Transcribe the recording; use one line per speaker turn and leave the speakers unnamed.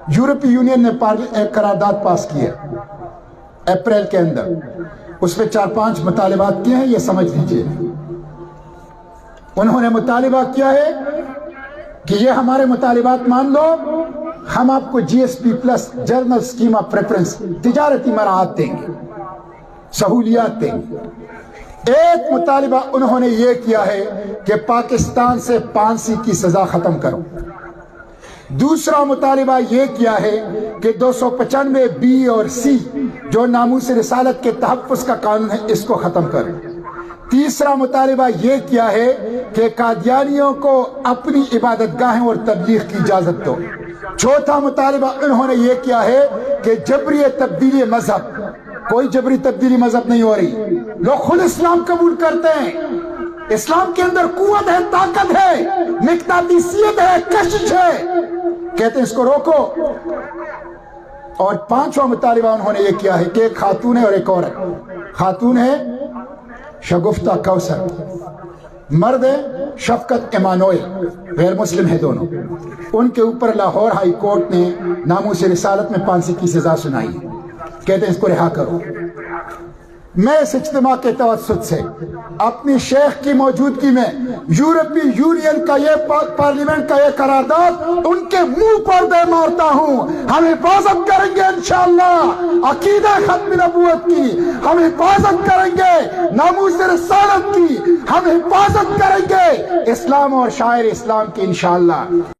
یورپی یونین نے ایک قرارداد پاس کی ہے اپریل کے اندر، اس پہ 4-5 مطالبات کیے ہیں، یہ سمجھ لیجئے۔ انہوں نے مطالبہ کیا ہے کہ یہ ہمارے مطالبات مان لو، ہم آپ کو G S P plus general scheme of preference تجارتی مراعات دیں گے، سہولیات دیں گے۔ ایک مطالبہ انہوں نے یہ کیا ہے کہ پاکستان سے پھانسی کی سزا ختم کرو۔ دوسرا مطالبہ یہ کیا ہے کہ 295 بی اور سی جو ناموس رسالت کے تحفظ کا قانون ہے اس کو ختم کرو۔ تیسرا مطالبہ یہ کیا ہے کہ قادیانیوں کو اپنی عبادت گاہیں اور تبلیغ کی اجازت دو۔ چوتھا مطالبہ انہوں نے یہ کیا ہے کہ جبری تبدیلی مذہب، کوئی جبری تبدیلی مذہب نہیں ہو رہی، لوگ خود اسلام قبول کرتے ہیں، اسلام کے اندر قوت ہے، طاقت ہے، مقناطیسیت ہے، کشش ہے، کہتے ہیں اس کو روکو۔ اور پانچواں مطالبہ انہوں نے یہ کیا ہے کہ ایک خاتون ہے اور ایک عورت، خاتون ہے شگفتہ کوثر، مرد ہے شفقت ایمانوئل، غیر مسلم ہے دونوں، ان کے اوپر لاہور ہائی کورٹ نے ناموس رسالت میں پھانسی کی سزا سنائی ہے، کہتے ہیں اس کو رہا کرو۔ میں اس اجتماع کے توسط سے اپنی شیخ کی موجودگی میں یورپی یونین کا یہ پارلیمنٹ کا یہ قرارداد ان کے منہ پر دے مارتا ہوں۔ ہم حفاظت کریں گے انشاءاللہ عقیدہ ختم نبوت کی، ہم حفاظت کریں گے ناموس رسالت کی، ہم حفاظت کریں گے اسلام اور شاعر اسلام کی انشاءاللہ۔